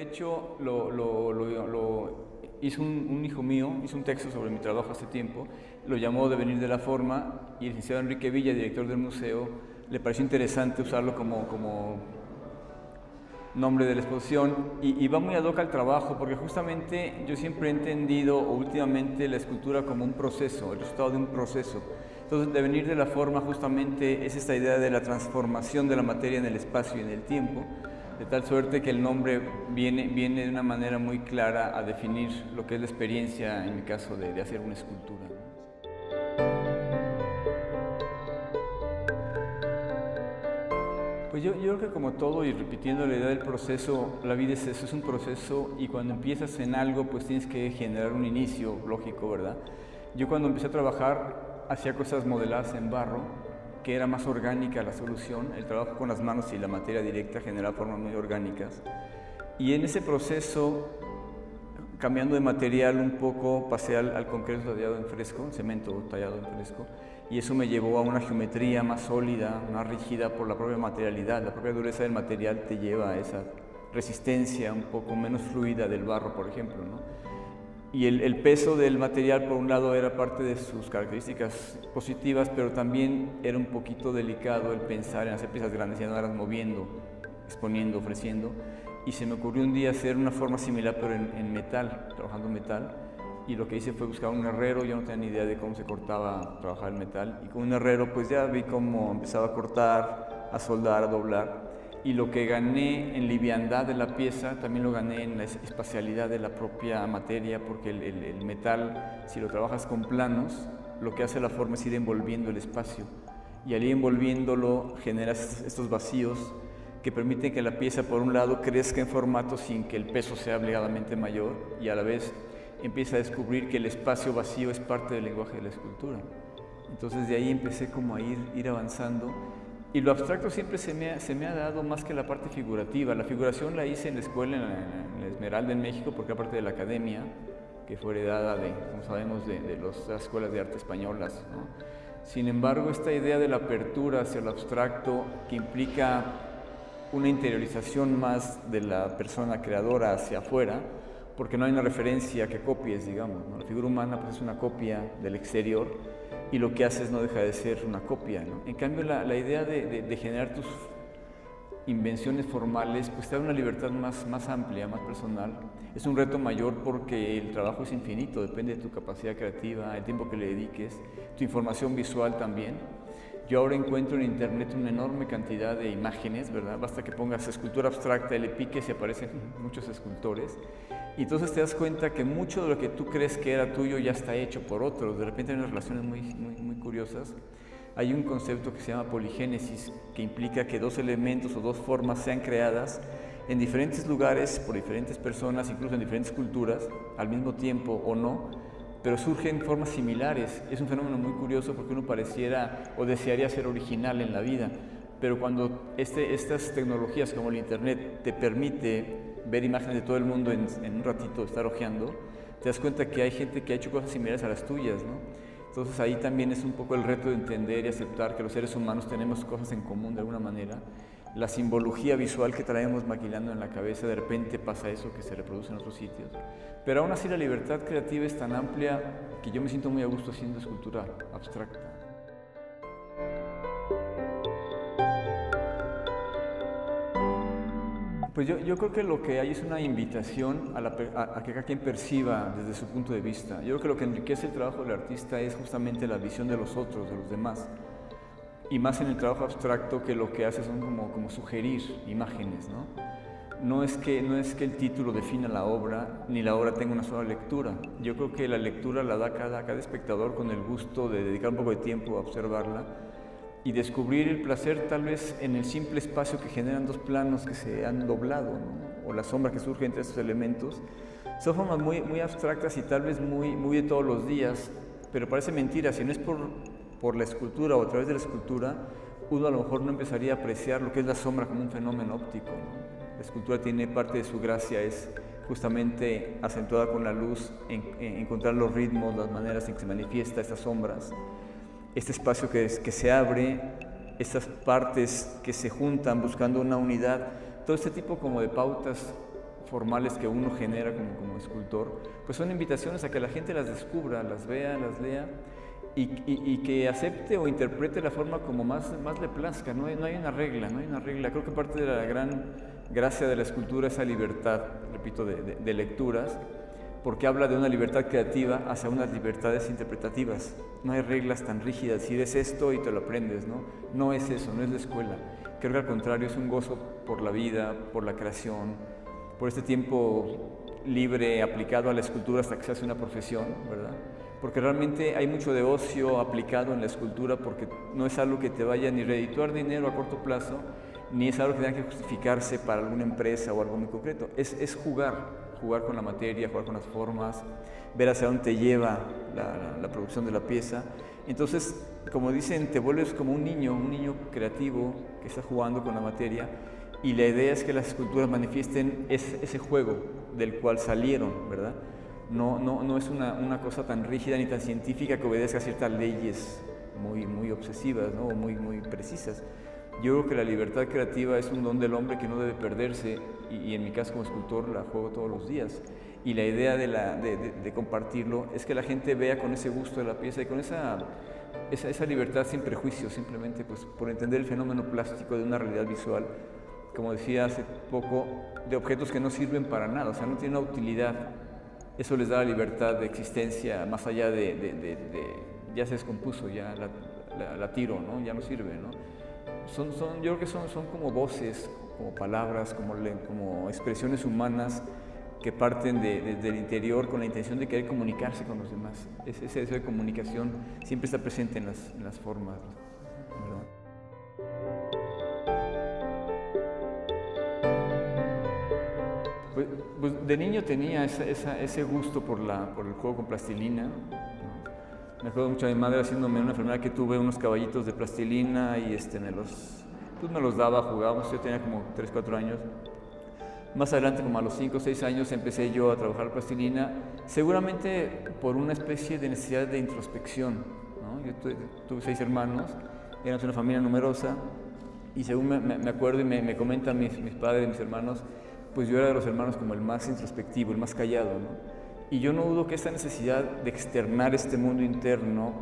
hecho lo hizo un hijo mío, hizo un texto sobre mi trabajo hace tiempo, lo llamó Devenir de la Forma, y el licenciado Enrique Villa, director del museo, le pareció interesante usarlo como nombre de la exposición, y va muy ad hoc al trabajo, porque justamente yo siempre he entendido, o últimamente, la escultura como un proceso, el resultado de un proceso. Entonces, Devenir de la Forma justamente es esta idea de la transformación de la materia en el espacio y en el tiempo, de tal suerte que el nombre viene de una manera muy clara a definir lo que es la experiencia, en mi caso, de hacer una escultura. Pues yo creo que como todo, y repitiendo la idea del proceso, la vida es eso, es un proceso, y cuando empiezas en algo pues tienes que generar un inicio lógico, ¿verdad? Yo cuando empecé a trabajar hacía cosas modeladas en barro, que era más orgánica la solución. El trabajo con las manos y la materia directa generaba formas muy orgánicas, y en ese proceso, cambiando de material un poco, pasé al concreto tallado en fresco, cemento tallado en fresco, y eso me llevó a una geometría más sólida, más rígida por la propia materialidad. La propia dureza del material te lleva a esa resistencia un poco menos fluida del barro, por ejemplo, ¿no? Y el peso del material, por un lado, era parte de sus características positivas, pero también era un poquito delicado el pensar en hacer piezas grandes y andarlas moviendo, exponiendo, ofreciendo. Y se me ocurrió un día hacer una forma similar, pero en metal, trabajando en metal. Y lo que hice fue buscar un herrero. Yo no tenía ni idea de cómo se cortaba, trabajar el metal. Y con un herrero pues ya vi cómo empezaba a cortar, a soldar, a doblar. Y lo que gané en liviandad de la pieza, también lo gané en la espacialidad de la propia materia, porque el metal, si lo trabajas con planos, lo que hace la forma es ir envolviendo el espacio. Y al ir envolviéndolo generas estos vacíos que permiten que la pieza, por un lado, crezca en formato sin que el peso sea obligadamente mayor, y a la vez empieza a descubrir que el espacio vacío es parte del lenguaje de la escultura. Entonces de ahí empecé como a ir avanzando, y lo abstracto siempre se me ha dado más que la parte figurativa. La figuración la hice en la escuela, en la Esmeralda en México, porque aparte de la academia, que fue heredada como sabemos, de las escuelas de arte españolas, ¿no? Sin embargo, esta idea de la apertura hacia lo abstracto, que implica una interiorización más de la persona creadora hacia afuera, porque no hay una referencia que copies, digamos, ¿no? La figura humana pues es una copia del exterior, y lo que haces no deja de ser una copia, ¿no? En cambio, la idea de generar tus invenciones formales pues te da una libertad más amplia, más personal. Es un reto mayor porque el trabajo es infinito, depende de tu capacidad creativa, el tiempo que le dediques, tu información visual también. Yo ahora encuentro en internet una enorme cantidad de imágenes, ¿verdad? Basta que pongas escultura abstracta y le piques y aparecen muchos escultores. Y entonces te das cuenta que mucho de lo que tú crees que era tuyo ya está hecho por otros. De repente hay unas relaciones muy curiosas. Hay un concepto que se llama poligénesis, que implica que dos elementos o dos formas sean creadas en diferentes lugares por diferentes personas, incluso en diferentes culturas, al mismo tiempo o no, pero surgen formas similares. Es un fenómeno muy curioso porque uno pareciera o desearía ser original en la vida, pero cuando estas tecnologías como el internet te permite ver imágenes de todo el mundo en un ratito, estar hojeando, te das cuenta que hay gente que ha hecho cosas similares a las tuyas, ¿no? Entonces ahí también es un poco el reto de entender y aceptar que los seres humanos tenemos cosas en común de alguna manera. La simbología visual que traemos maquilando en la cabeza, de repente pasa eso que se reproduce en otros sitios. Pero aún así la libertad creativa es tan amplia que yo me siento muy a gusto haciendo escultura abstracta. Pues yo creo que lo que hay es una invitación a que cada quien perciba desde su punto de vista. Yo creo que lo que enriquece el trabajo del artista es justamente la visión de los otros, de los demás. Y más en el trabajo abstracto, que lo que hace son como sugerir imágenes, ¿no? No es que el título defina la obra, ni la obra tenga una sola lectura. Yo creo que la lectura la da cada espectador con el gusto de dedicar un poco de tiempo a observarla y descubrir el placer tal vez en el simple espacio que generan dos planos que se han doblado, ¿no? O la sombra que surge entre estos elementos. Son formas muy abstractas y tal vez muy de todos los días, pero parece mentira. Si no es por la escultura o a través de la escultura, uno a lo mejor no empezaría a apreciar lo que es la sombra como un fenómeno óptico, ¿no? La escultura tiene parte de su gracia, es justamente acentuada con la luz, encontrar los ritmos, las maneras en que se manifiesta estas sombras, este espacio que se abre, estas partes que se juntan buscando una unidad, todo este tipo como de pautas formales que uno genera como escultor, pues son invitaciones a que la gente las descubra, las vea, las lea y que acepte o interprete la forma como más le plazca. No hay una regla, no hay una regla. Creo que parte de la gran gracia de la escultura es esa libertad, repito, de lecturas, porque habla de una libertad creativa hacia unas libertades interpretativas. No hay reglas tan rígidas, si eres esto y te lo aprendes, ¿no? No es eso, no es la escuela. Creo que al contrario es un gozo por la vida, por la creación, por este tiempo libre aplicado a la escultura hasta que se hace una profesión, ¿verdad? Porque realmente hay mucho de ocio aplicado en la escultura porque no es algo que te vaya ni redituar dinero a corto plazo, ni es algo que tenga que justificarse para alguna empresa o algo muy concreto. Es jugar con la materia, jugar con las formas, ver hacia dónde te lleva la producción de la pieza. Entonces, como dicen, te vuelves como un niño creativo que está jugando con la materia, y la idea es que las esculturas manifiesten ese juego del cual salieron, ¿verdad? No es una cosa tan rígida ni tan científica que obedezca a ciertas leyes muy obsesivas, ¿no? O muy precisas. Yo creo que la libertad creativa es un don del hombre que no debe perderse, y en mi caso como escultor la juego todos los días. Y la idea de compartirlo es que la gente vea con ese gusto de la pieza y con esa libertad sin prejuicios, simplemente pues, por entender el fenómeno plástico de una realidad visual, como decía hace poco, de objetos que no sirven para nada, o sea, no tienen una utilidad. Eso les da la libertad de existencia más allá ya se descompuso, ya la tiro, ¿no? Ya no sirve, ¿no? Yo creo que son como voces, como palabras, como expresiones humanas que parten desde el interior con la intención de querer comunicarse con los demás. Ese deseo de comunicación siempre está presente en las formas, ¿verdad? Pues de niño tenía ese gusto por el juego con plastilina, ¿no? Me acuerdo mucho de mi madre haciéndome una enfermedad que tuve, unos caballitos de plastilina, y me los daba, jugábamos. Yo tenía como 3, 4 años. Más adelante, como a los 5 o 6 años, empecé yo a trabajar plastilina, seguramente por una especie de necesidad de introspección, ¿no? Yo tuve 6 hermanos, éramos una familia numerosa, y según me acuerdo y me comentan mis padres y mis hermanos, pues yo era de los hermanos como el más introspectivo, el más callado, ¿no? Y yo no dudo que esta necesidad de externar este mundo interno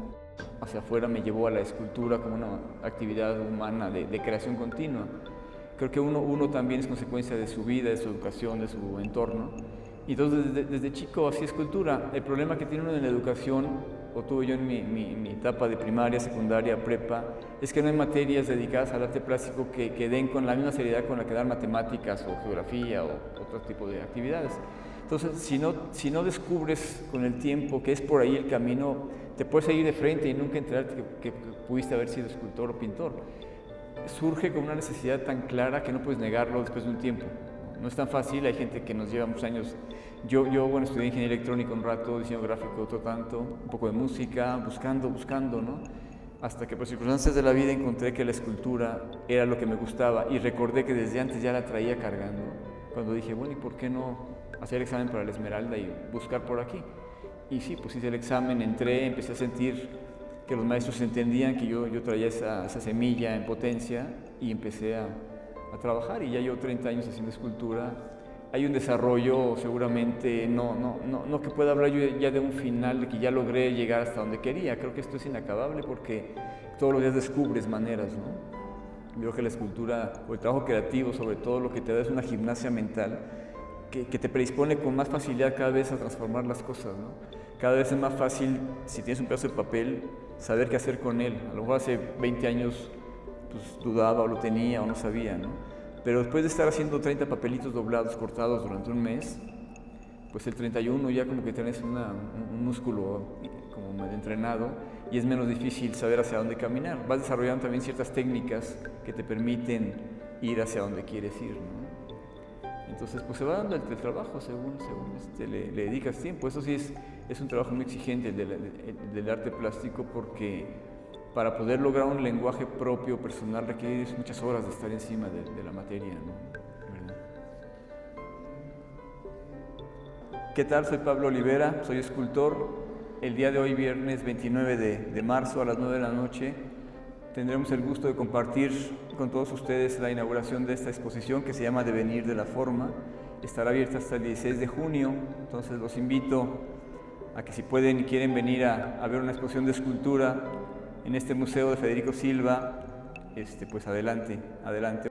hacia afuera me llevó a la escultura como una actividad humana de creación continua. Creo que uno también es consecuencia de su vida, de su educación, de su entorno. Y entonces desde chico hacía escultura. El problema que tiene uno en la educación, o tuve yo en mi etapa de primaria, secundaria, prepa, es que no hay materias dedicadas al arte plástico que den con la misma seriedad con la que dan matemáticas o geografía o otro tipo de actividades. Entonces, si no descubres con el tiempo que es por ahí el camino, te puedes ir de frente y nunca enterarte que pudiste haber sido escultor o pintor. Surge con una necesidad tan clara que no puedes negarlo después de un tiempo. No es tan fácil, hay gente que nos lleva muchos años. Yo estudié ingeniería electrónica un rato, diseño gráfico otro tanto, un poco de música, buscando, ¿no? Hasta que por circunstancias de la vida encontré que la escultura era lo que me gustaba, y recordé que desde antes ya la traía cargando. Cuando dije, bueno, ¿y por qué no hacer el examen para la Esmeralda y buscar por aquí? Y sí, pues hice el examen, entré, empecé a sentir que los maestros entendían que yo traía esa semilla en potencia, y empecé a trabajar, y ya llevo 30 años haciendo escultura. Hay un desarrollo, seguramente, no que pueda hablar yo ya de un final, de que ya logré llegar hasta donde quería. Creo que esto es inacabable porque todos los días descubres maneras, ¿no? Yo creo que la escultura o el trabajo creativo, sobre todo, lo que te da es una gimnasia mental que te predispone con más facilidad cada vez a transformar las cosas, ¿no? Cada vez es más fácil, si tienes un pedazo de papel, saber qué hacer con él. A lo mejor hace 20 años pues, dudaba o lo tenía o no sabía, ¿no? Pero después de estar haciendo 30 papelitos doblados, cortados durante un mes, pues el 31 ya como que tienes un músculo como medio entrenado, y es menos difícil saber hacia dónde caminar. Vas desarrollando también ciertas técnicas que te permiten ir hacia donde quieres ir, ¿no? Entonces, pues se va dando el trabajo según le dedicas tiempo. Eso sí es un trabajo muy exigente, el del arte plástico, porque para poder lograr un lenguaje propio, personal, requieres muchas horas de estar encima de la materia, ¿no? ¿Verdad? ¿Qué tal? Soy Pablo Olivera, soy escultor. El día de hoy, viernes 29 de marzo, a las 9 de la noche, tendremos el gusto de compartir con todos ustedes la inauguración de esta exposición que se llama Devenir de la Forma, estará abierta hasta el 16 de junio, entonces los invito a que si pueden y quieren venir a ver una exposición de escultura en este museo de Federico Silva, pues adelante, adelante.